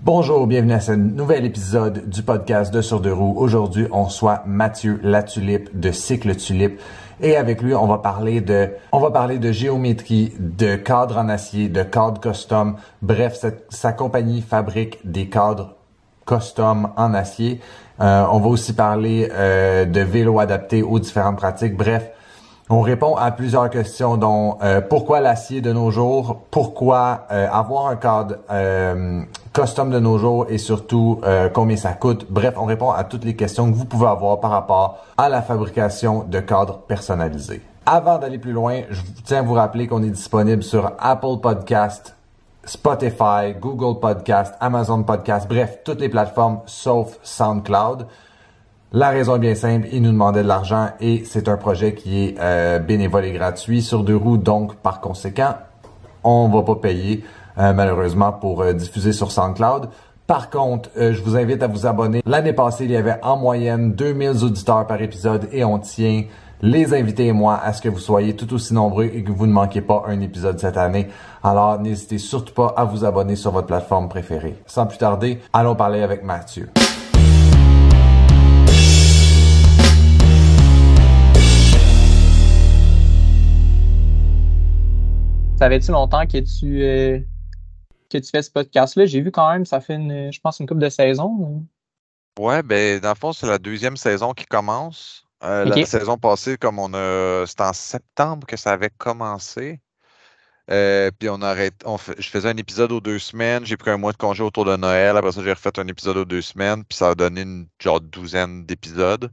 Bonjour, bienvenue à ce nouvel épisode du podcast de Sur deux roues. Aujourd'hui, on reçoit Mathieu Latulippe de Cycle Tulipe et avec lui, on va parler de géométrie, de cadres en acier, de cadres custom. Bref, sa compagnie fabrique des cadres custom en acier. On va aussi parler de vélos adaptés aux différentes pratiques. Bref, on répond à plusieurs questions, dont pourquoi l'acier de nos jours, pourquoi avoir un cadre custom de nos jours et surtout combien ça coûte. Bref, on répond à toutes les questions que vous pouvez avoir par rapport à la fabrication de cadres personnalisés. Avant d'aller plus loin, je tiens à vous rappeler qu'on est disponible sur Apple Podcast, Spotify, Google Podcast, Amazon Podcast, bref, toutes les plateformes sauf SoundCloud. La raison est bien simple, ils nous demandaient de l'argent et c'est un projet qui est bénévole et gratuit sur deux roues, donc par conséquent, on va pas payer malheureusement pour diffuser sur SoundCloud. Par contre, je vous invite à vous abonner. L'année passée, il y avait en moyenne 2000 auditeurs par épisode et on tient les invités et moi à ce que vous soyez tout aussi nombreux et que vous ne manquiez pas un épisode cette année. Alors, n'hésitez surtout pas à vous abonner sur votre plateforme préférée. Sans plus tarder, allons parler avec Mathieu. Savais-tu longtemps que tu fais ce podcast-là? J'ai vu quand même, ça fait je pense, une couple de saisons. Ouais, ben, dans le fond, c'est la deuxième saison qui commence. La OK. saison passée, c'était en septembre que ça avait commencé. Puis je faisais un épisode aux 2 semaines. J'ai pris un mois de congé autour de Noël. Après ça, j'ai refait un épisode aux 2 semaines. Puis ça a donné une genre douzaine d'épisodes.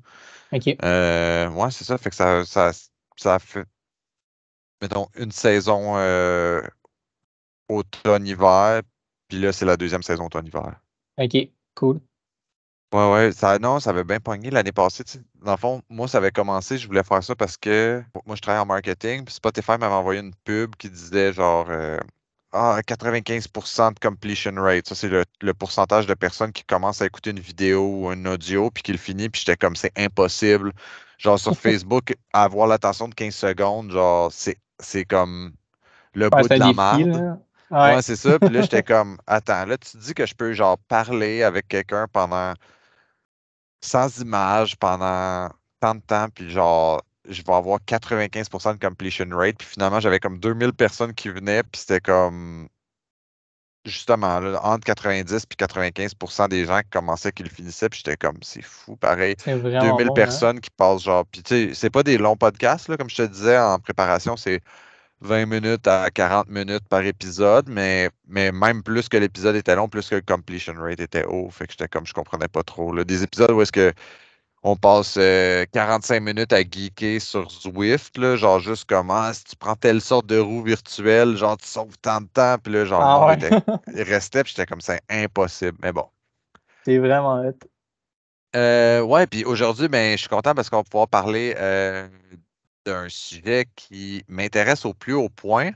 OK. Ouais, c'est ça. Fait que ça a fait, mettons, une saison automne-hiver. Puis là, c'est la deuxième saison automne-hiver. OK. Cool. Ouais, non, ça avait bien pogné l'année passée. Tu sais. Dans le fond, moi, ça avait commencé, je voulais faire ça parce que moi, je travaille en marketing, puis Spotify m'avait envoyé une pub qui disait genre 95% de completion rate. Ça, c'est le pourcentage de personnes qui commencent à écouter une vidéo ou un audio, puis qui le finit, puis j'étais comme, c'est impossible. Genre sur Facebook, avoir l'attention de 15 secondes, genre, c'est comme le Ouais, bout c'est de un la défi, marde. là. Ouais, Ouais. c'est ça. Puis là, j'étais comme, attends, là, tu te dis que je peux, genre, parler avec quelqu'un pendant sans image pendant tant de temps, puis genre, je vais avoir 95% de completion rate, puis finalement, j'avais comme 2000 personnes qui venaient, puis c'était comme, justement, là, entre 90 puis 95% des gens qui commençaient, qui le finissaient, puis j'étais comme, c'est fou, pareil. C'est vraiment 2000 bon, hein? personnes qui passent, genre, puis tu sais, c'est pas des longs podcasts, là, comme je te disais en préparation, c'est 20 minutes à 40 minutes par épisode, mais même plus que l'épisode était long, plus que le completion rate était haut. Fait que j'étais comme, je comprenais pas trop. Là. Des épisodes où est-ce que on passe 45 minutes à geeker sur Zwift, là, genre juste comment, si tu prends telle sorte de roue virtuelle, genre tu sauves tant de temps, puis là, genre le Ah monde ouais. il restait, puis j'étais comme, c'est impossible. Mais bon. C'est vraiment hot. Ouais, puis aujourd'hui, ben, je suis content parce qu'on va pouvoir parler d'un sujet qui m'intéresse au plus haut point.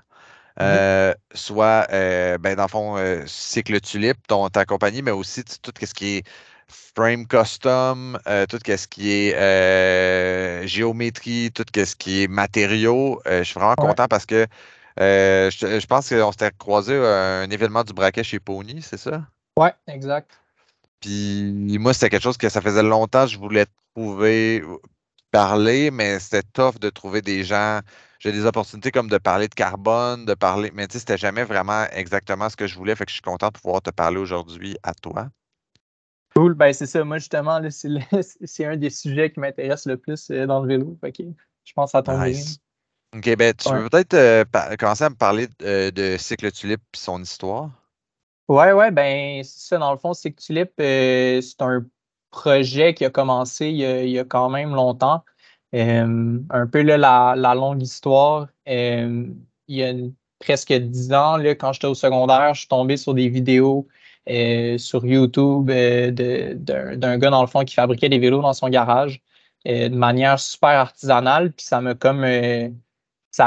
Mhm. Soit, ben, dans le fond, Cycle Tulipe, ta compagnie, mais aussi tout ce qui est frame custom, tout ce qui est géométrie, tout ce qui est matériaux. Je suis vraiment Ouais. content parce que je pense qu'on s'était croisé à un événement du braquet chez Pony, c'est ça? Ouais, exact. Puis moi, c'était quelque chose que ça faisait longtemps que je voulais trouver, parler, mais c'était tough de trouver des gens. J'ai des opportunités comme de parler de carbone, de parler, mais tu sais, c'était jamais vraiment exactement ce que je voulais. Fait que je suis content de pouvoir te parler aujourd'hui à toi. Cool. Ben, c'est ça. Moi, justement, là, c'est un des sujets qui m'intéresse le plus dans le vélo. Fait que je pense que ça tombe bien. Nice. OK, ben tu Ouais. veux peut-être commencer à me parler de Cycle Tulipe et son histoire? Ouais, ben, c'est ça, dans le fond, c'est que Tulip, c'est un projet qui a commencé il y a quand même longtemps. Un peu là, la longue histoire. Il y a presque 10 ans, là, quand j'étais au secondaire, je suis tombé sur des vidéos sur YouTube d'un gars, dans le fond, qui fabriquait des vélos dans son garage de manière super artisanale. Puis ça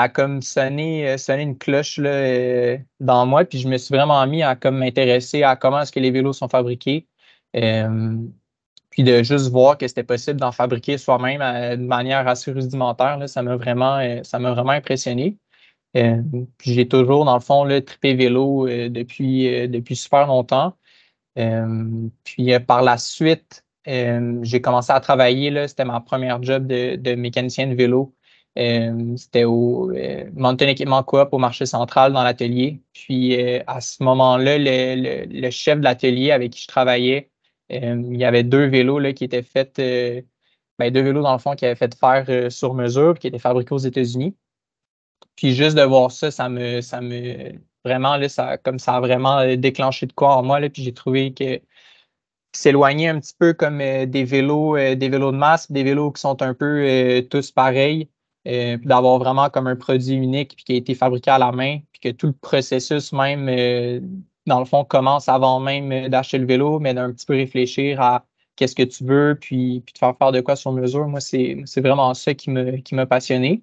a comme sonné une cloche là, dans moi, puis je me suis vraiment mis à comme m'intéresser à comment est-ce que les vélos sont fabriqués, euh, puis de juste voir que c'était possible d'en fabriquer soi-même de manière assez rudimentaire, là, ça m'a vraiment impressionné. Puis j'ai toujours, dans le fond, là, trippé vélo depuis super longtemps. Puis par la suite, j'ai commencé à travailler, là, c'était ma première job de mécanicien de vélo. C'était au Mountain Equipment Coop au marché central dans l'atelier. Puis à ce moment-là, le chef de l'atelier avec qui je travaillais, il y avait deux vélos là, qui étaient faits, deux vélos dans le fond qui avaient fait faire sur mesure, qui étaient fabriqués aux États-Unis. Puis juste de voir ça, ça me vraiment là, ça a vraiment déclenché de quoi en moi là. Puis j'ai trouvé que s'éloigner un petit peu comme des vélos de masse, des vélos qui sont un peu tous pareils, puis d'avoir vraiment comme un produit unique puis qui a été fabriqué à la main, puis que tout le processus même, dans le fond, commence avant même d'acheter le vélo, mais d'un petit peu réfléchir à qu'est-ce que tu veux, puis de faire de quoi sur mesure. Moi, c'est vraiment ça qui m'a passionné.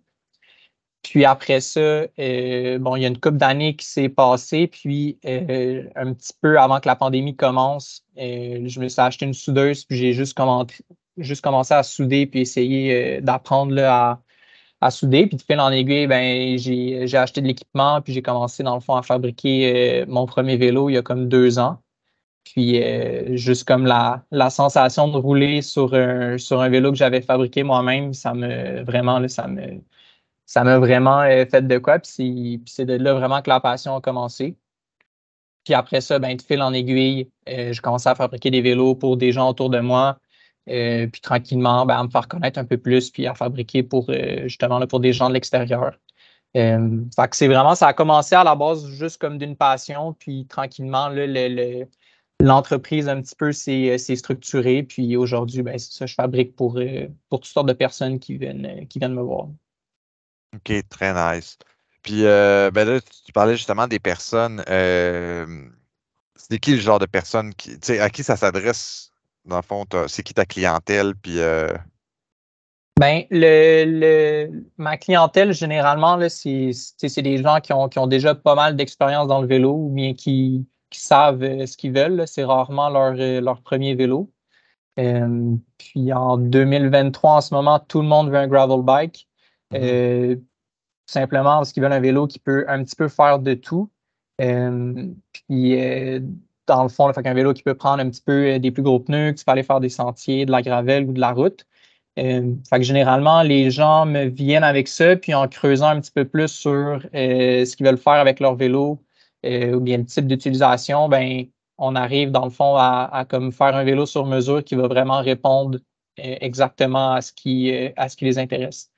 Puis après ça, bon, il y a une couple d'années qui s'est passée, puis un petit peu avant que la pandémie commence, je me suis acheté une soudeuse, puis j'ai juste commencé à souder, puis essayer d'apprendre là, à souder. Puis de fil en aiguille, ben, j'ai acheté de l'équipement, puis j'ai commencé dans le fond à fabriquer mon premier vélo il y a comme 2 ans. Puis juste comme la sensation de rouler sur un vélo que j'avais fabriqué moi-même, ça me vraiment là, ça m'a vraiment fait de quoi. Puis c'est de là vraiment que la passion a commencé. Puis après ça, ben, de fil en aiguille, je commençais à fabriquer des vélos pour des gens autour de moi. Puis tranquillement, ben, à me faire connaître un peu plus, puis à fabriquer pour justement là, pour des gens de l'extérieur. Fait que c'est vraiment, ça a commencé à la base juste comme d'une passion, puis tranquillement, là, l'entreprise un petit peu s'est structurée. Puis aujourd'hui, ben, c'est ça, je fabrique pour toutes sortes de personnes qui viennent me voir. OK, très nice. Puis ben là, tu parlais justement des personnes. C'est qui le genre de personne tu sais, à qui ça s'adresse, dans le fond, c'est qui ta clientèle, puis Ben, ma clientèle, généralement, là, c'est des gens qui ont déjà pas mal d'expérience dans le vélo ou bien qui savent ce qu'ils veulent, là. C'est rarement leur premier vélo. Puis en 2023, en ce moment, tout le monde veut un gravel bike. mhm, Tout simplement parce qu'ils veulent un vélo qui peut un petit peu faire de tout. Puis dans le fond, là, fait qu'un vélo qui peut prendre un petit peu des plus gros pneus, que tu peux aller faire des sentiers, de la gravelle ou de la route. Fait que généralement, les gens me viennent avec ça, puis en creusant un petit peu plus sur ce qu'ils veulent faire avec leur vélo ou bien le type d'utilisation, ben, on arrive dans le fond à comme faire un vélo sur mesure qui va vraiment répondre exactement à ce qui les intéresse.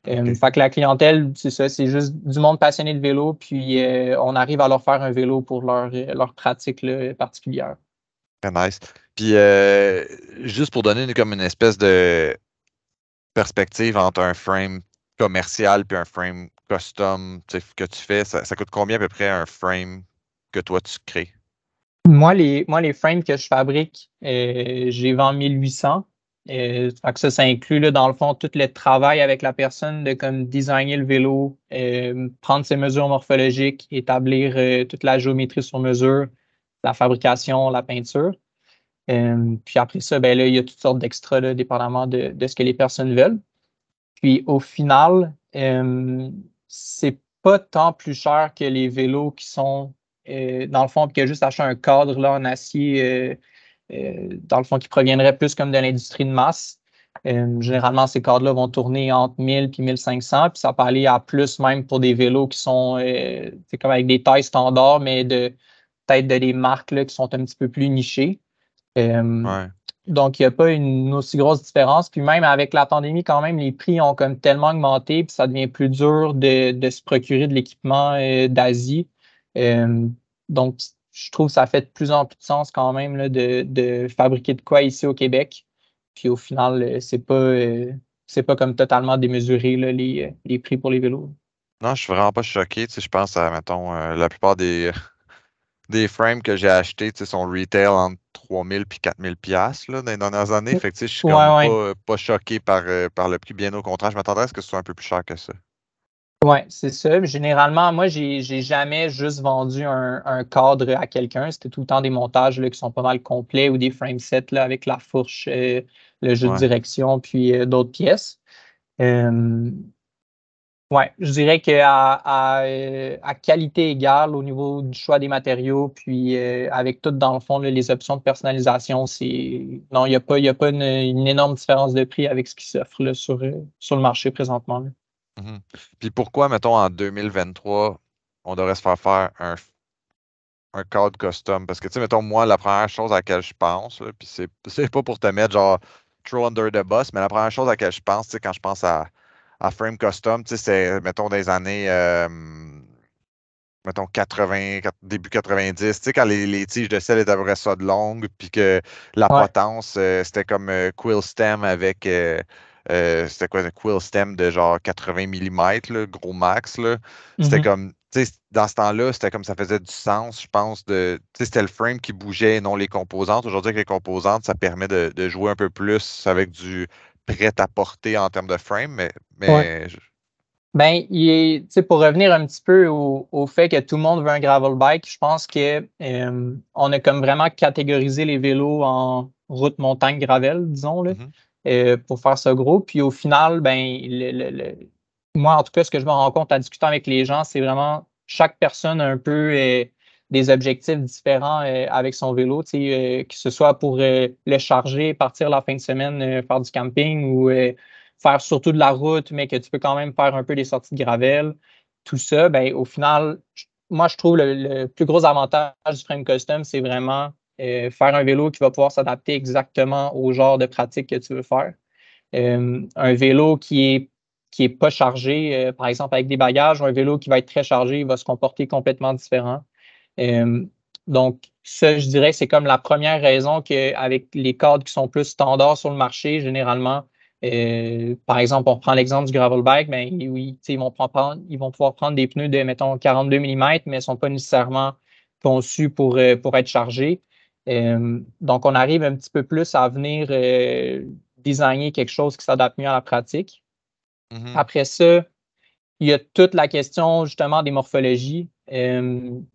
OK, Fait que la clientèle, c'est ça, c'est juste du monde passionné de vélo, puis on arrive à leur faire un vélo pour leur pratique là, particulière. très nice. Puis juste pour donner comme une espèce de perspective entre un frame commercial puis un frame custom, tu sais, que tu fais, ça coûte combien à peu près un frame que toi tu crées? Moi, les frames que je fabrique, j'ai vendu 1800. Fait que ça inclut là, dans le fond tout le travail avec la personne de comme designer le vélo, prendre ses mesures morphologiques, établir toute la géométrie sur mesure, la fabrication, la peinture. Puis après ça, ben là, il y a toutes sortes d'extras, là, dépendamment de ce que les personnes veulent. Puis au final, c'est pas tant plus cher que les vélos qui sont, dans le fond, puis que juste acheter un cadre là, en acier, dans le fond, qui proviendrait plus comme de l'industrie de masse. Généralement, ces cadres-là vont tourner entre 1000 puis 1500, puis ça peut aller à plus même pour des vélos qui sont, c'est comme avec des tailles standards, mais peut-être de des marques là, qui sont un petit peu plus nichées. Euh, Ouais. donc, il n'y a pas une aussi grosse différence. Puis même avec la pandémie, quand même, les prix ont comme tellement augmenté, puis ça devient plus dur de se procurer de l'équipement d'Asie. Euh, donc, je trouve que ça fait de plus en plus de sens quand même là, de fabriquer de quoi ici au Québec. Puis au final, c'est pas comme totalement démesuré là, les prix pour les vélos. Non, je suis vraiment pas choqué. Tu sais, je pense à, mettons, la plupart des frames que j'ai achetés, tu sais, sont retail entre 3000 puis 4000 piastres, là, dans les dernières années. Fait que, tu sais, je suis Ouais, comme ouais. pas choqué par le prix, bien au contraire. Je m'attendrais à ce que ce soit un peu plus cher que ça. Oui, c'est ça. Généralement, moi, j'ai jamais juste vendu un cadre à quelqu'un. C'était tout le temps des montages là, qui sont pas mal complets ou des frame sets là, avec la fourche, le jeu de Ouais. direction, puis d'autres pièces. Euh, Ouais, je dirais à qualité égale au niveau du choix des matériaux, puis avec tout dans le fond, là, les options de personnalisation, non, il y a pas une énorme différence de prix avec ce qui s'offre là, sur le marché présentement, là. Mhm. Puis pourquoi, mettons, en 2023, on devrait se faire un cadre custom? Parce que, tu sais, mettons, moi, la première chose à laquelle je pense, là, puis c'est pas pour te mettre genre throw under the bus, mais la première chose à laquelle je pense, tu sais, quand je pense à frame custom, tu sais, c'est, mettons, des années, mettons, 80, début 90, tu sais, quand les tiges de sel étaient à peu près ça de longues, puis que la Ouais. potence, c'était comme quill stem avec, c'était quoi, un quill stem de genre 80 mm, là, gros max, là. C'était Mhm. comme, tu sais, dans ce temps-là, c'était comme ça faisait du sens, je pense, tu sais, c'était le frame qui bougeait et non les composantes. Aujourd'hui, avec les composantes, ça permet de jouer un peu plus avec du prêt-à-porter en termes de frame, Ouais. mais Ben, tu sais, pour revenir un petit peu au fait que tout le monde veut un gravel bike, je pense que on a comme vraiment catégorisé les vélos en route, montagne, gravel, disons, là, mhm, pour faire ça gros. Puis au final, ben, moi, en tout cas, ce que je me rends compte en discutant avec les gens, c'est vraiment chaque personne a un peu des objectifs différents avec son vélo, tu sais, que ce soit pour le charger, partir la fin de semaine, faire du camping ou faire surtout de la route, mais que tu peux quand même faire un peu des sorties de gravel. Tout ça, ben, au final, moi, je trouve le plus gros avantage du frame custom, c'est vraiment faire un vélo qui va pouvoir s'adapter exactement au genre de pratique que tu veux faire. Un vélo qui est pas chargé, par exemple avec des bagages, ou un vélo qui va être très chargé, il va se comporter complètement différent. Euh, donc, ça, je dirais, c'est comme la première raison qu'avec les cadres qui sont plus standards sur le marché, généralement, par exemple, on prend l'exemple du gravel bike, ben oui, tu sais, ils vont pouvoir prendre des pneus de, mettons, 42 mm, mais ils ne sont pas nécessairement conçus pour être chargés. Donc, on arrive un petit peu plus à venir designer quelque chose qui s'adapte mieux à la pratique. mhm, Après ça, il y a toute la question justement des morphologies.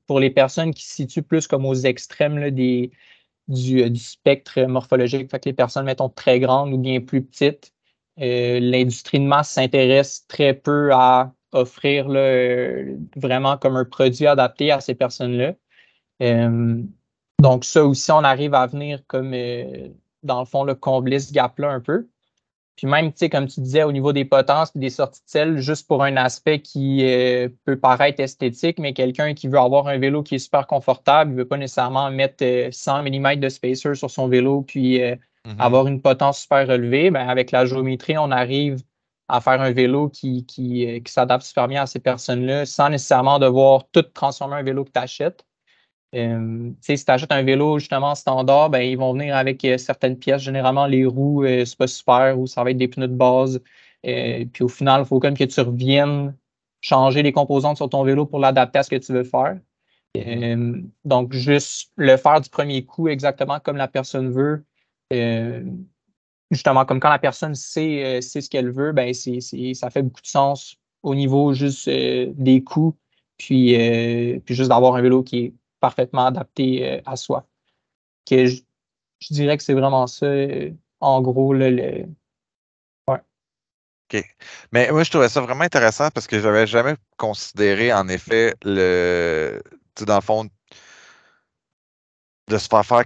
Pour les personnes qui se situent plus comme aux extrêmes là, du spectre morphologique, fait que les personnes, mettons, très grandes ou bien plus petites, l'industrie de masse s'intéresse très peu à offrir là, vraiment comme un produit adapté à ces personnes-là. Euh, donc, ça aussi, on arrive à venir comme, dans le fond, le combler ce gap-là un peu. Puis même, tu sais, comme tu disais, au niveau des potences et des sorties de selle, juste pour un aspect qui peut paraître esthétique, mais quelqu'un qui veut avoir un vélo qui est super confortable, il ne veut pas nécessairement mettre 100 mm de spacer sur son vélo puis mhm. avoir une potence super relevée, ben, avec la géométrie, on arrive à faire un vélo qui s'adapte super bien à ces personnes-là sans nécessairement devoir tout transformer un vélo que tu achètes. Tu sais, si tu achètes un vélo justement standard, ben, ils vont venir avec certaines pièces. Généralement, les roues, c'est pas super ou ça va être des pneus de base. Puis au final, il faut quand même que tu reviennes changer les composantes sur ton vélo pour l'adapter à ce que tu veux faire. Mhm. Donc, juste le faire du premier coup exactement comme la personne veut. Euh, Justement, comme quand la personne sait ce qu'elle veut, ben, ça fait beaucoup de sens au niveau juste des coûts, puis juste d'avoir un vélo qui est parfaitement adapté à soi. Que je dirais que c'est vraiment ça, en gros, ouais. OK. Mais moi, je trouvais ça vraiment intéressant parce que j'avais jamais considéré, en effet, tu sais, dans le fond, de se faire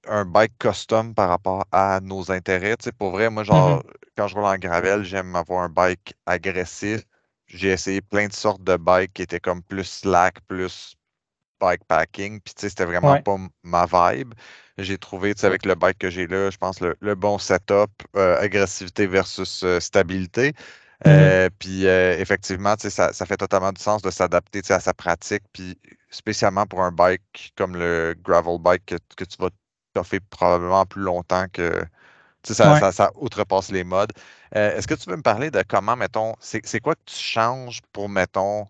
un bike custom par rapport à nos intérêts. Tu sais, pour vrai, moi, Mhm. genre, quand je roule en gravel, j'aime avoir un bike agressif. J'ai essayé plein de sortes de bikes qui étaient comme plus slack, plus bikepacking. Puis, tu sais, c'était vraiment Ouais. pas ma vibe. J'ai trouvé, tu sais, avec le bike que j'ai là, je pense le bon setup, agressivité versus stabilité. Mhm. Puis, effectivement, tu sais, ça fait totalement du sens de s'adapter, tu sais, à sa pratique. Puis, spécialement pour un bike comme le gravel bike que tu vas toffer probablement plus longtemps que. Tu sais, Ouais. ça outrepasse les modes. Est-ce que tu veux me parler de comment, mettons, c'est quoi que tu changes pour, mettons,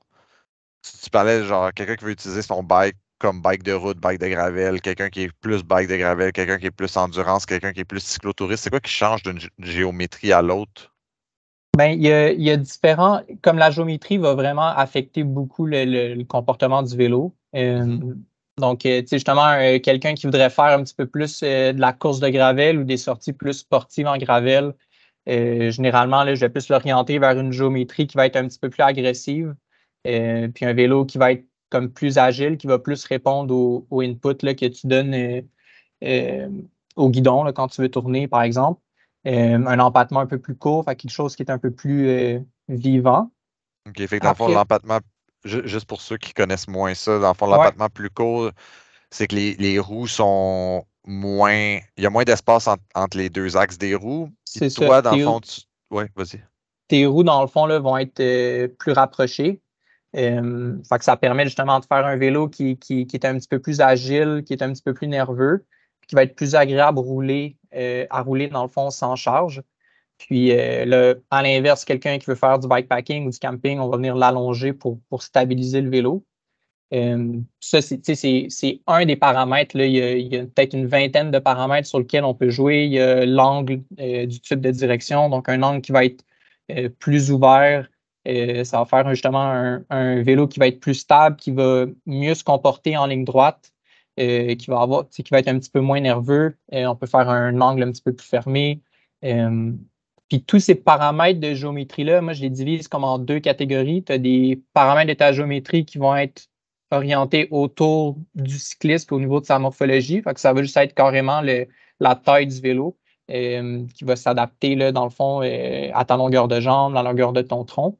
tu parlais genre quelqu'un qui veut utiliser son bike comme bike de route, bike de gravel, quelqu'un qui est plus bike de gravel, quelqu'un qui est plus endurance, quelqu'un qui est plus cyclotouriste. C'est quoi qui change d'une géométrie à l'autre? Ben, il y a différents, comme la géométrie va vraiment affecter beaucoup le comportement du vélo. Mhm, Donc, tu sais, justement, quelqu'un qui voudrait faire un petit peu plus de la course de gravel ou des sorties plus sportives en gravel, Généralement, là, je vais plus l'orienter vers une géométrie qui va être un petit peu plus agressive. Puis un vélo qui va être comme plus agile, qui va plus répondre au input là, que tu donnes euh, au guidon là, quand tu veux tourner, par exemple. Un empattement un peu plus court, fait quelque chose qui est un peu plus vivant. OK, fait que dans le fond, Après, l'empattement, juste pour ceux qui connaissent moins ça, dans le fond, ouais, l'empattement plus court, c'est que les roues sont moins. Il y a moins d'espace entre les deux axes des roues. Puis c'est ça. toi, dans le fond, tu. Ouais, vas-y. Tes roues, dans le fond, là, vont être plus rapprochées. Fait que ça permet justement de faire un vélo qui est un petit peu plus agile, qui est un petit peu plus nerveux, qui va être plus agréable à rouler, dans le fond, sans charge. Puis là, à l'inverse, quelqu'un qui veut faire du bikepacking ou du camping, on va venir l'allonger pour stabiliser le vélo. Ça, c'est un des paramètres. Là. Il y a peut-être une vingtaine de paramètres sur lesquels on peut jouer. Il y a l'angle du tube de direction, donc un angle qui va être plus ouvert. Ça va faire justement un vélo qui va être plus stable, qui va mieux se comporter en ligne droite, qui va être un petit peu moins nerveux. On peut faire un angle un petit peu plus fermé. Euh, Puis tous ces paramètres de géométrie-là, moi, je les divise comme en deux catégories. Tu as des paramètres de ta géométrie qui vont être orienté autour du cycliste au niveau de sa morphologie. Fait que ça va juste être carrément la taille du vélo qui va s'adapter, là, dans le fond, à ta longueur de jambe, la longueur de ton tronc.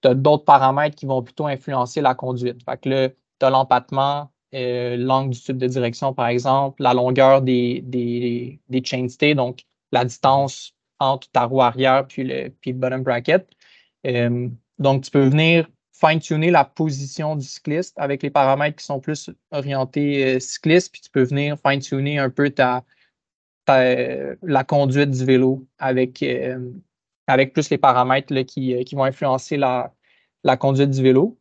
Tu as d'autres paramètres qui vont plutôt influencer la conduite. Fait que là, tu as l'empattement, l'angle du tube de direction, par exemple, la longueur des chainstays, donc la distance entre ta roue arrière puis le bottom bracket. Donc, tu peux venir fine-tuner la position du cycliste avec les paramètres qui sont plus orientés cycliste, puis tu peux venir fine-tuner un peu la conduite du vélo avec plus les paramètres là, qui vont influencer la conduite du vélo.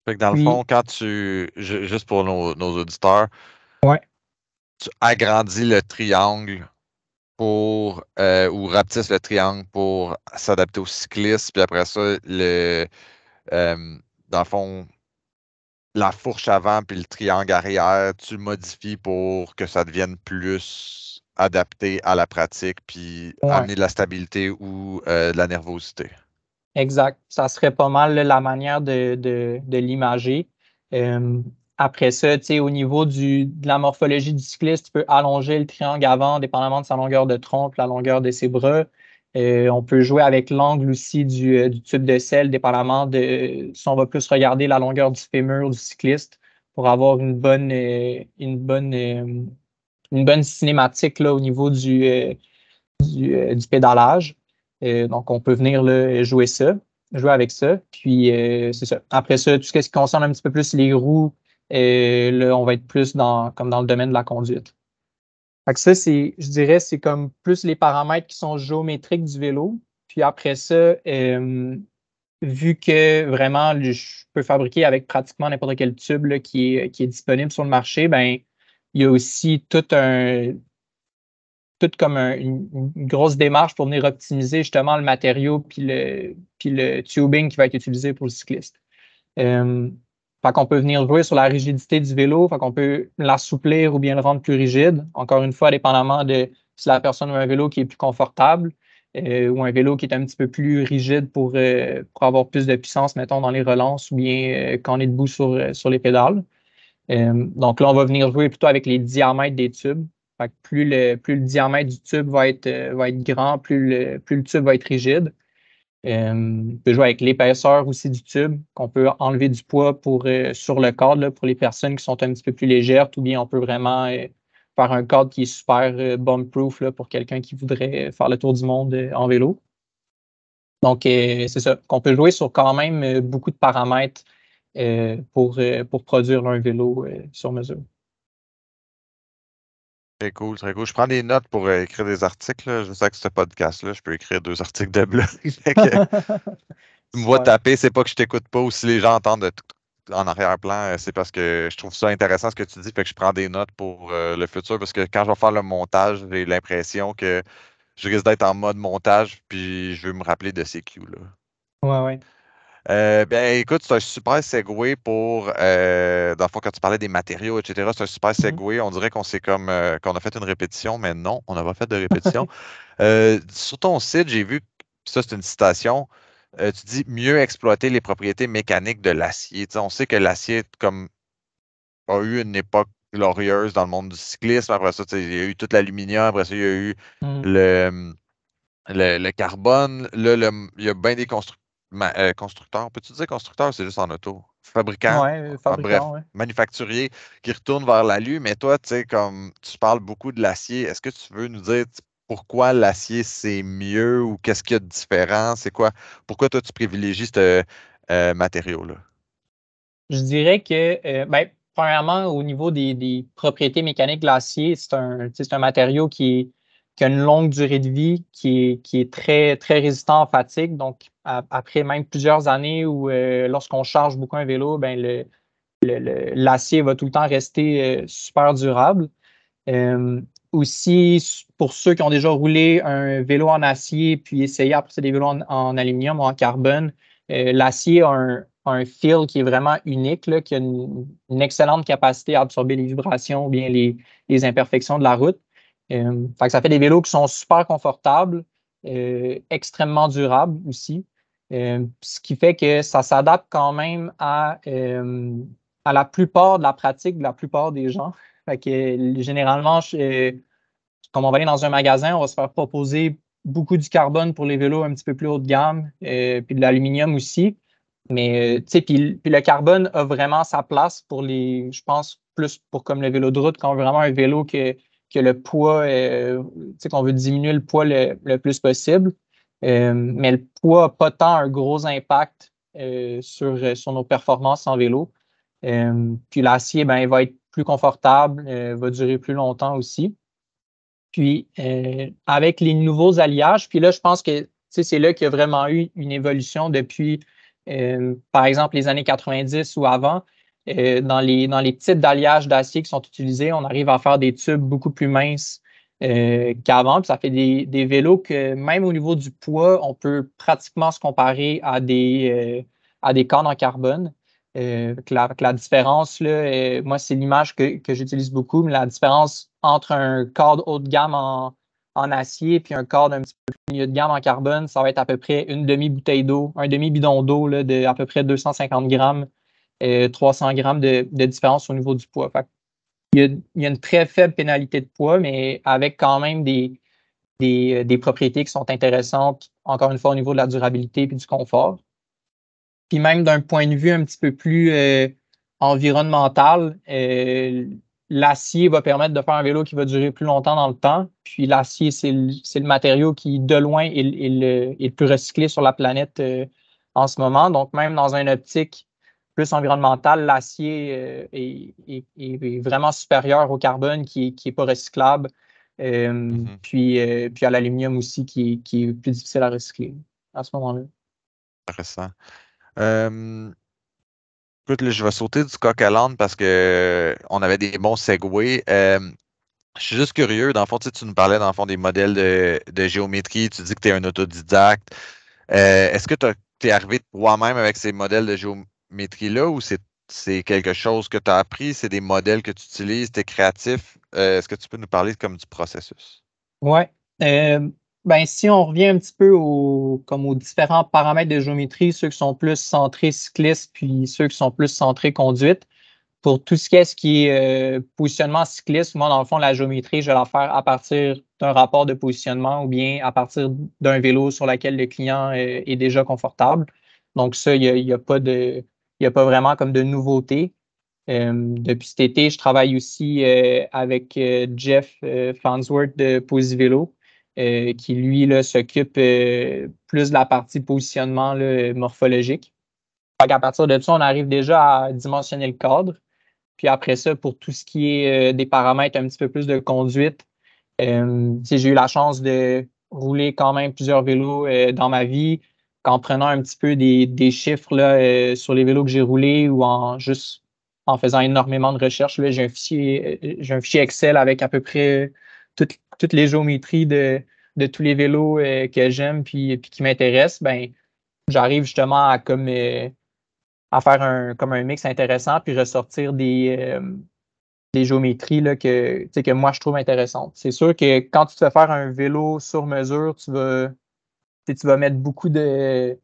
Fait que dans le Puis, fond, juste pour nos auditeurs, ouais, tu agrandis le triangle ou rapetisses le triangle pour s'adapter au cycliste, puis après ça, euh, dans le fond, la fourche avant puis le triangle arrière, tu le modifies pour que ça devienne plus adapté à la pratique, puis ouais, amener de la stabilité ou de la nervosité. exact. Ça serait pas mal là, la manière de l'imager. Euh, Après ça, tu sais, au niveau de la morphologie du cycliste, tu peux allonger le triangle avant, dépendamment de sa longueur de tronc, la longueur de ses bras. On peut jouer avec l'angle aussi du tube de selle, dépendamment de si on va plus regarder la longueur du fémur du cycliste pour avoir une bonne cinématique là, au niveau du pédalage. Donc, on peut venir là, jouer avec ça. Puis, c'est ça. Après ça, tout ce qui concerne un petit peu plus les roues, là, on va être plus comme dans le domaine de la conduite. Fait que ça, je dirais, c'est comme plus les paramètres qui sont géométriques du vélo. Puis après ça, vu que vraiment, je peux fabriquer avec pratiquement n'importe quel tube là, qui est disponible sur le marché, ben, il y a aussi tout comme une grosse démarche pour venir optimiser justement le matériau puis le tubing qui va être utilisé pour le cycliste. Fait qu'on peut venir jouer sur la rigidité du vélo, fait qu'on peut l'assouplir ou bien le rendre plus rigide. Encore une fois, dépendamment de si la personne a un vélo qui est plus confortable ou un vélo qui est un petit peu plus rigide pour avoir plus de puissance, mettons, dans les relances ou bien quand on est debout sur les pédales. Donc là, on va venir jouer plutôt avec les diamètres des tubes. Fait que plus le diamètre du tube va être grand, plus le tube va être rigide. On peut jouer avec l'épaisseur aussi du tube, qu'on peut enlever du poids sur le cadre là, pour les personnes qui sont un petit peu plus légères, ou bien on peut vraiment faire un cadre qui est super bomb-proof là, pour quelqu'un qui voudrait faire le tour du monde en vélo. Donc, c'est ça, qu'on peut jouer sur quand même beaucoup de paramètres pour produire un vélo sur mesure. Très cool, très cool. Je prends des notes pour écrire des articles, là. Je sais que ce podcast-là, je peux écrire 2 articles de blog. Fait que tu me vois Super. taper, c'est pas que je t'écoute pas, ou si les gens entendent en arrière-plan, c'est parce que je trouve ça intéressant ce que tu dis, fait que je prends des notes pour le futur, parce que quand je vais faire le montage, j'ai l'impression que je risque d'être en mode montage, puis je veux me rappeler de ces cues-là. Ouais, ouais. Ben, écoute, c'est un super segue pour, dans le fond, quand tu parlais des matériaux, etc., c'est un super Mhm. segue. On dirait qu'on s'est comme, qu'on a fait une répétition, mais non, on n'a pas fait de répétition. Sur ton site, j'ai vu, ça c'est une citation, tu dis mieux exploiter les propriétés mécaniques de l'acier. Tu sais, on sait que l'acier comme a eu une époque glorieuse dans le monde du cyclisme. Après ça, tu sais, il y a eu tout l'aluminium. Après ça, il y a eu Mhm. le, le carbone. Là, il y a bien des constructeurs. Peux-tu dire constructeurs, c'est juste en auto? Fabricants. Ouais, Bref, fabricant, ouais. manufacturiers qui retournent vers l'alu. Mais toi, tu sais, comme tu parles beaucoup de l'acier, est-ce que tu veux nous dire pourquoi l'acier c'est mieux ou qu'est-ce qu'il y a de différent? C'est quoi? Pourquoi toi tu privilégies ce matériau-là? Je dirais que, ben, premièrement, au niveau des propriétés mécaniques de l'acier, tu sais, c'est un matériau qui a une longue durée de vie, qui est très, très résistant en fatigue. Donc, après même plusieurs années où, lorsqu'on charge beaucoup un vélo, ben, l'acier va tout le temps rester super durable. Euh, Aussi, pour ceux qui ont déjà roulé un vélo en acier puis essayé après ça des vélos en aluminium ou en carbone, l'acier a un feel qui est vraiment unique, là, qui a une excellente capacité à absorber les vibrations ou bien les imperfections de la route. Fait que ça fait des vélos qui sont super confortables, extrêmement durables aussi. Ce qui fait que ça s'adapte quand même à la plupart de la pratique de la plupart des gens. Fait que généralement, comme on va aller dans un magasin, on va se faire proposer beaucoup du carbone pour les vélos un petit peu plus haut de gamme, puis de l'aluminium aussi. Mais tu sais, puis le carbone a vraiment sa place pour je pense, plus pour comme le vélo de route, quand on veut vraiment un vélo que le poids, tu sais, qu'on veut diminuer le poids le plus possible. Mais le poids n'a pas tant un gros impact sur nos performances en vélo. Puis l'acier, ben, il va être plus confortable, va durer plus longtemps aussi. Puis avec les nouveaux alliages, puis là, je pense que tu sais, c'est là qu'il y a vraiment eu une évolution depuis, par exemple, les années 90 ou avant. Dans les types d'alliages d'acier qui sont utilisés, on arrive à faire des tubes beaucoup plus minces qu'avant. Puis ça fait des vélos que même au niveau du poids, on peut pratiquement se comparer à des cordes en carbone. Que la différence, là, moi, c'est l'image que j'utilise beaucoup, mais la différence entre un cadre haut de gamme en acier puis un cadre un petit peu plus milieu de gamme en carbone, ça va être à peu près une demi-bouteille d'eau, un demi-bidon d'eau là, de à peu près 250 grammes, 300 grammes de différence au niveau du poids. Fait il y a une très faible pénalité de poids, mais avec quand même des propriétés qui sont intéressantes, encore une fois, au niveau de la durabilité et du confort. Puis même d'un point de vue un petit peu plus environnemental, l'acier va permettre de faire un vélo qui va durer plus longtemps dans le temps. Puis l'acier, c'est le matériau qui, de loin, est le plus recyclé sur la planète en ce moment. Donc, même dans une optique plus environnementale, l'acier est vraiment supérieur au carbone qui est pas recyclable. Mhm. Puis à l'aluminium aussi qui est plus difficile à recycler à ce moment-là. Intéressant. Euh, Écoute, là, je vais sauter du coq à l'âne parce que on avait des bons segways. Je suis juste curieux. Dans le fond, tu sais, tu nous parlais dans le fond des modèles de géométrie. Tu dis que tu es un autodidacte. Est-ce que tu es arrivé toi-même avec ces modèles de géométrie-là ou c'est quelque chose que tu as appris? C'est des modèles que tu utilises? Tu es créatif? Est-ce que tu peux nous parler comme du processus? Ouais. Ben, si on revient un petit peu comme aux différents paramètres de géométrie, ceux qui sont plus centrés cyclistes, puis ceux qui sont plus centrés conduite, pour tout ce qui est positionnement cycliste, moi, dans le fond, la géométrie, je vais la faire à partir d'un rapport de positionnement ou bien à partir d'un vélo sur lequel le client est déjà confortable. Donc, ça, il y a pas il y a pas vraiment comme de nouveauté. Depuis cet été, je travaille aussi avec Jeff Farnsworth de Posivélo, qui lui là, s'occupe plus de la partie positionnement là, morphologique. À partir de ça, on arrive déjà à dimensionner le cadre. Puis après ça, pour tout ce qui est des paramètres un petit peu plus de conduite, j'ai eu la chance de rouler quand même plusieurs vélos dans ma vie, qu'en prenant un petit peu des chiffres là, sur les vélos que j'ai roulés ou en juste en faisant énormément de recherches. Là, j'ai un fichier Excel avec à peu près toutes les géométries de tous les vélos que j'aime puis qui m'intéressent. Ben, j'arrive justement à à faire comme un mix intéressant puis ressortir des géométries là, que moi je trouve intéressantes. C'est sûr que quand tu te fais faire un vélo sur mesure, tu vas mettre beaucoup de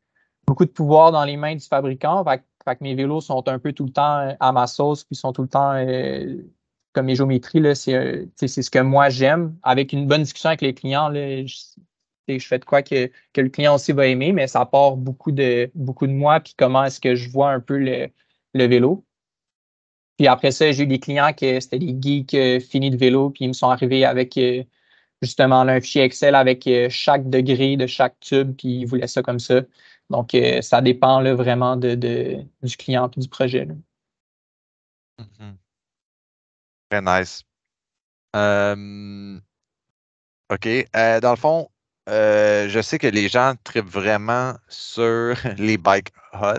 pouvoir dans les mains du fabricant. Fait que mes vélos sont un peu tout le temps à ma sauce, puis sont tout le temps comme mes géométries, là, c'est ce que moi j'aime. Avec une bonne discussion avec les clients, là, je fais de quoi que le client aussi va aimer, mais ça part beaucoup de moi, puis comment est-ce que je vois un peu le vélo. Puis après ça, j'ai eu des clients que c'était des geeks finis de vélo, puis ils me sont arrivés avec justement là, un fichier Excel avec chaque degré de chaque tube, puis ils voulaient ça comme ça. Donc, ça dépend là, vraiment du client et du projet. Là. Mhm. Très nice. Euh, OK. Dans le fond, je sais que les gens trippent vraiment sur les bike hot.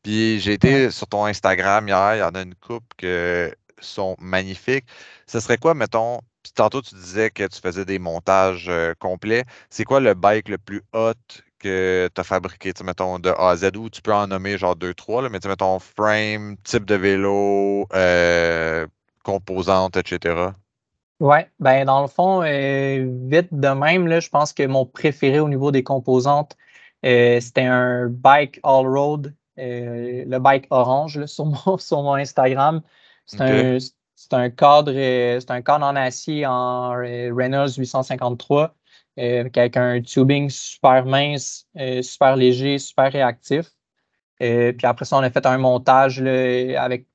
Puis j'ai Ouais. été sur ton Instagram hier, il y en a une couple qui sont magnifiques. Ce serait quoi, mettons, puis tantôt tu disais que tu faisais des montages complets. C'est quoi le bike le plus hot que tu as fabriqué, tu sais, mettons, de A à Z, ou tu peux en nommer genre deux, trois, là, mais tu sais, mettons, frame, type de vélo, composantes, etc. Ouais, ben dans le fond, vite de même, là, je pense que mon préféré au niveau des composantes, c'était un bike all-road, le bike orange là, sur sur mon Instagram. C'est OK. un, c'est un cadre en acier en Reynolds 853 avec un tubing super mince, super léger, super réactif. Puis après ça, on a fait un montage là, avec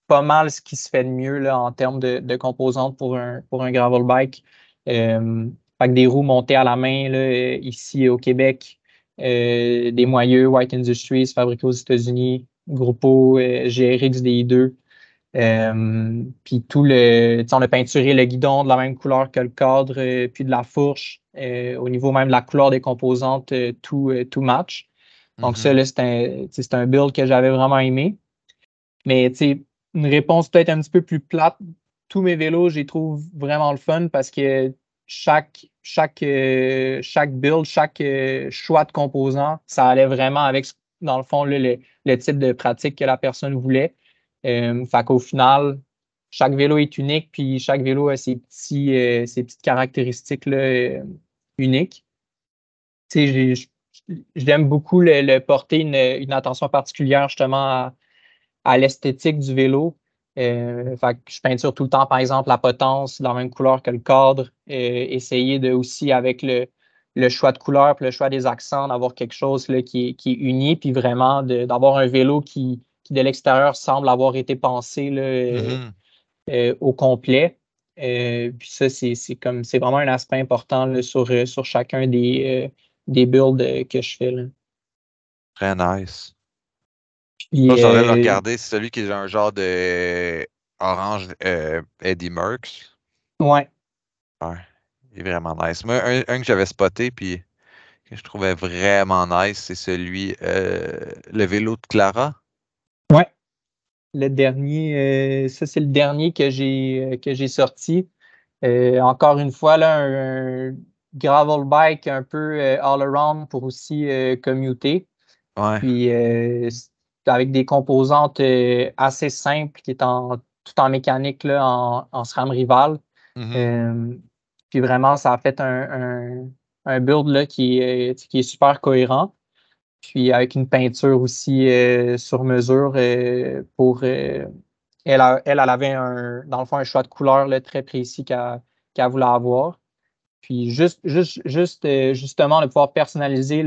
pas mal ce qui se fait de mieux là, en termes de composantes pour un gravel bike. Fait que des roues montées à la main là, ici au Québec, des moyeux White Industries fabriqués aux États-Unis, Grupo GRX DI2. Puis tu sais, on a peinturé le guidon de la même couleur que le cadre, puis de la fourche. Au niveau même de la couleur des composantes, tout match. Donc ça, Mhm. là, tu sais, c'est un build que j'avais vraiment aimé. Mais tu sais, une réponse peut-être un petit peu plus plate. Tous mes vélos, je les trouve vraiment le fun parce que chaque build, chaque choix de composants, ça allait vraiment avec, dans le fond, là, le type de pratique que la personne voulait. Fait qu'au final, chaque vélo est unique, puis chaque vélo a ses petites caractéristiques là, uniques. Tu sais, j'aime beaucoup le porter une attention particulière justement à l'esthétique du vélo. Fait que je peinture tout le temps, par exemple, la potence de la même couleur que le cadre. Essayer de aussi, avec le choix de couleur puis le choix des accents, d'avoir quelque chose là, qui est uni, puis vraiment d'avoir un vélo qui de l'extérieur semble avoir été pensé là, Mhm. au complet. Puis ça, c'est vraiment un aspect important là, sur chacun des builds que je fais. Là. Très nice. Moi, je Puis, suis en train de le regarder. C'est celui qui est un genre de orange Eddie Merckx. ouais. Ouais, il est vraiment nice. Moi, un que j'avais spoté puis que je trouvais vraiment nice, c'est celui, le vélo de Clara. Ouais. Le dernier, ça, c'est le dernier que j'ai sorti. Encore une fois, là, un gravel bike un peu all-around pour aussi commuter. Ouais. Puis c'est avec des composantes assez simples qui est tout en mécanique là, en SRAM rival. Mhm. Euh, puis vraiment, ça a fait un build là, qui est super cohérent. Puis avec une peinture aussi sur mesure pour elle avait dans le fond un choix de couleur là, très précis qu'elle voulait avoir. Puis justement, de pouvoir personnaliser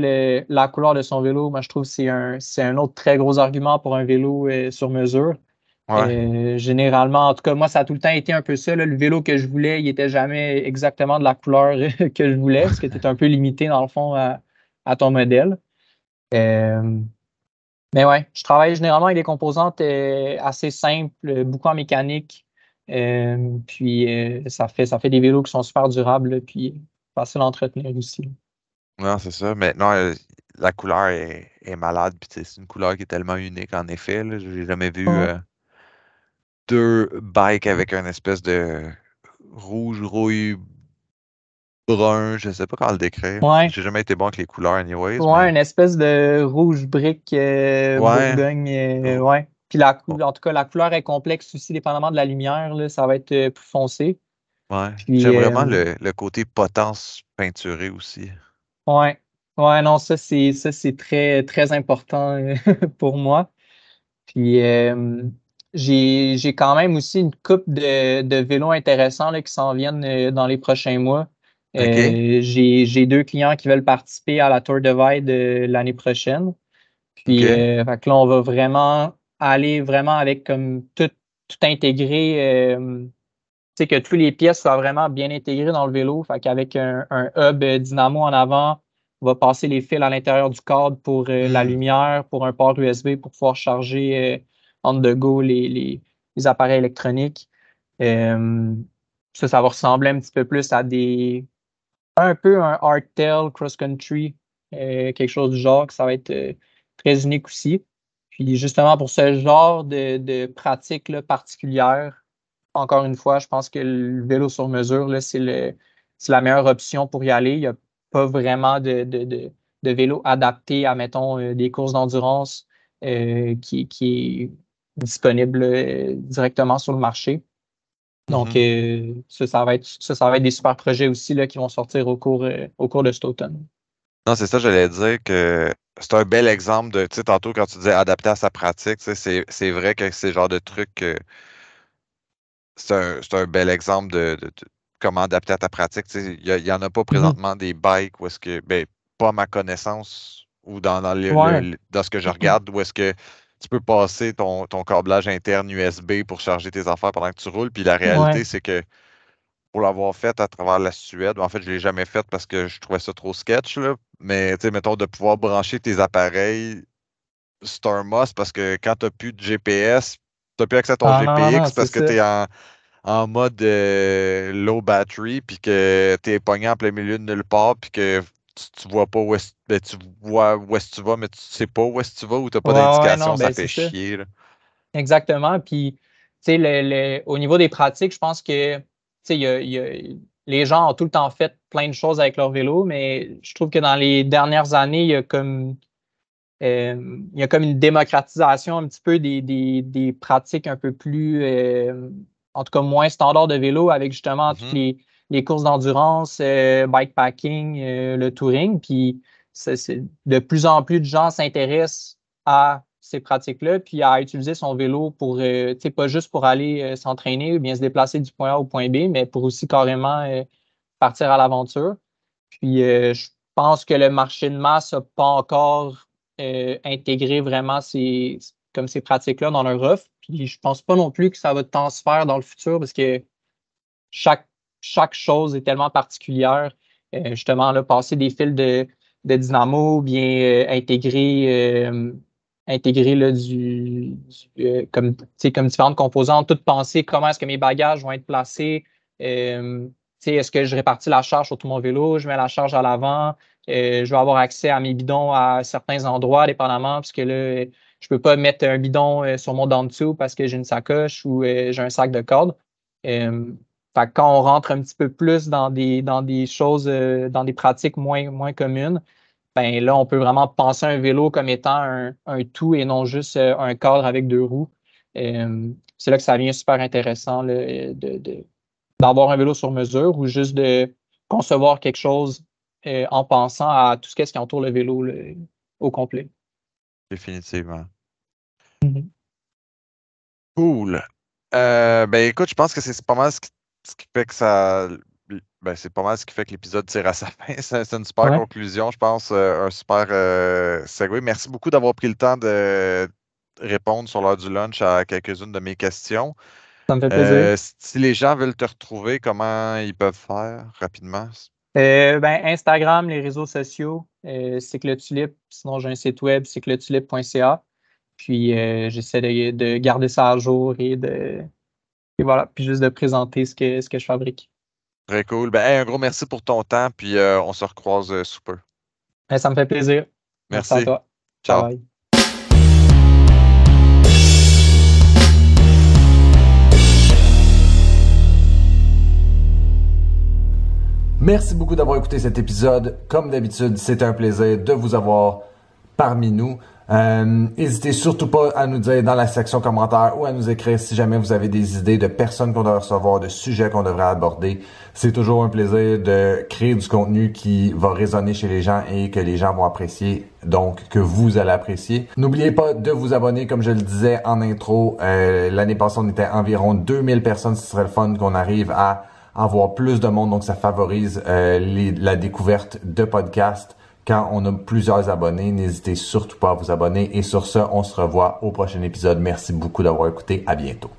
la couleur de son vélo, moi je trouve que c'est un autre très gros argument pour un vélo sur mesure. Ouais. Généralement, en tout cas, moi, ça a tout le temps été un peu ça. Là. Le vélo que je voulais, il n'était jamais exactement de la couleur que je voulais, parce que tu es un peu limité, dans le fond, à ton modèle. Euh, mais ouais, je travaille généralement avec des composantes assez simples, beaucoup en mécanique. Puis ça fait des vélos qui sont super durables, là, puis faciles à entretenir aussi. Non, c'est ça. Mais non, la couleur est malade. Puis tu sais, c'est une couleur qui est tellement unique, en effet. Là. J'ai jamais vu Ouais. deux bikes avec une espèce de rouge rouille brun, je sais pas comment le décrire. Ouais, J'ai jamais été bon avec les couleurs anyways, ouais, mais une espèce de rouge brique ouais. Bourgogne. Oh, Ouais. Puis oh, en tout cas, la couleur est complexe aussi, dépendamment de la lumière, là, ça va être plus foncé. ouais. Puis J'aime vraiment le côté potence peinturé aussi. ouais. Ouais, non, ça c'est très, très important pour moi. Puis j'ai quand même aussi une coupe de vélos intéressants là, qui s'en viennent dans les prochains mois. OK? J'ai deux clients qui veulent participer à la Tour de Vide l'année prochaine. Puis OK? fait que là, on va vraiment aller vraiment avec comme tout intégré. Tu sais, que toutes les pièces soient vraiment bien intégrées dans le vélo. Fait qu'avec un hub dynamo en avant, on va passer les fils à l'intérieur du cadre pour la Hmm. lumière, pour un port USB pour pouvoir charger on the go les appareils électroniques. Euh, ça va ressembler un petit peu plus à un peu un hardtail cross-country, quelque chose du genre, que ça va être très unique aussi. Puis justement, pour ce genre de pratique là, particulière, encore une fois, je pense que le vélo sur mesure, là, c'est la meilleure option pour y aller. Il n'y a pas vraiment de vélo adapté à, mettons, des courses d'endurance qui est disponible directement sur le marché. Donc, Mhm. ça va être des super projets aussi là, qui vont sortir au cours de cet automne. Non, c'est ça, j'allais dire que c'est un bel exemple de, tu sais, tantôt quand tu disais adapter à sa pratique, tu sais, c'est vrai que c'est le genre de truc, c'est un bel exemple de comment adapter à ta pratique. Tu sais, il y en a pas Mhm. présentement des bikes où est-ce que, ben, pas à ma connaissance ou dans Ouais. dans ce que je regarde, où est-ce que tu peux passer ton câblage interne USB pour charger tes affaires pendant que tu roules. Puis la Ouais. réalité, c'est que pour l'avoir fait à travers la Suède, en fait, je l'ai jamais fait parce que je trouvais ça trop sketch, là. Mais, tu sais, mettons, de pouvoir brancher tes appareils, c'est un must parce que quand tu n'as plus de GPS, tu n'as plus accès à ton Ah, GPX c'est parce que ça. tu es en mode low battery, puis que tu es pogné en plein milieu de nulle part, puis que tu vois pas où est-ce ben, tu vois où est-ce que tu vas, mais tu sais pas où est-ce que tu vas, ou tu n'as pas Ouais, ouais, d'indication, non, ça ben fait c'est ça. chier, là. Exactement. Puis, tu sais, au niveau des pratiques, je pense que, tu sais, les gens ont tout le temps fait plein de choses avec leur vélo, mais je trouve que dans les dernières années, il y a comme une démocratisation un petit peu des pratiques un peu plus, en tout cas moins standards de vélo, avec justement toutes Mhm, les courses d'endurance, bikepacking, le touring. Puis de plus en plus de gens s'intéressent à ces pratiques-là, puis à utiliser son vélo pour, tu sais, pas juste pour aller s'entraîner ou bien se déplacer du point A au point B, mais pour aussi carrément partir à l'aventure. Puis je pense que le marché de masse n'a pas encore intégré vraiment comme ces pratiques-là dans leur offre. Puis je pense pas non plus que ça va tant se faire dans le futur parce que chaque, chaque chose est tellement particulière. Justement, là, passer des fils de dynamo, bien intégrer là, comme, tu sais, comme différentes composantes, tout penser comment est-ce que mes bagages vont être placés. Tu sais, est-ce que je répartis la charge sur tout mon vélo, je mets la charge à l'avant, je vais avoir accès à mes bidons à certains endroits, dépendamment, parce que là, je peux pas mettre un bidon sur mon down dessous parce que j'ai une sacoche ou j'ai un sac de corde. Fait que quand on rentre un petit peu plus dans des choses, dans des pratiques moins communes, ben là, on peut vraiment penser un vélo comme étant un tout et non juste un cadre avec deux roues. C'est là que ça devient super intéressant là, d'avoir un vélo sur mesure ou juste de concevoir quelque chose en pensant à tout ce qui entoure le vélo là, au complet. définitivement. Mhm. Cool. Ben écoute, je pense que c'est pas mal ce qui fait que ben, c'est pas mal ce qui fait que l'épisode tire à sa fin. C'est une super Ouais, conclusion, je pense, un super segue. Merci beaucoup d'avoir pris le temps de répondre sur l'heure du lunch à quelques-unes de mes questions. ça me fait plaisir. Si les gens veulent te retrouver, comment ils peuvent faire rapidement? Ben, Instagram, les réseaux sociaux, Cycle Tulipe. Sinon, j'ai un site web, cycletulipe.ca. Puis, j'essaie de garder ça à jour et voilà. Puis, juste de présenter ce que je fabrique. Très cool. Ben, hey, un gros merci pour ton temps, puis on se recroise sous peu. Ben, ça me fait plaisir. Merci à Merci. toi. Bye Ciao. bye. Merci beaucoup d'avoir écouté cet épisode. Comme d'habitude, c'est un plaisir de vous avoir parmi nous. N'hésitez surtout pas à nous dire dans la section commentaires ou à nous écrire si jamais vous avez des idées de personnes qu'on devrait recevoir, de sujets qu'on devrait aborder. C'est toujours un plaisir de créer du contenu qui va résonner chez les gens et que les gens vont apprécier, donc que vous allez apprécier. N'oubliez pas de vous abonner, comme je le disais en intro. L'année passée, on était environ 2000 personnes. Ce serait le fun qu'on arrive à avoir plus de monde, donc ça favorise la découverte de podcasts. Quand on a plusieurs abonnés, n'hésitez surtout pas à vous abonner. Et sur ce, on se revoit au prochain épisode. Merci beaucoup d'avoir écouté. À bientôt.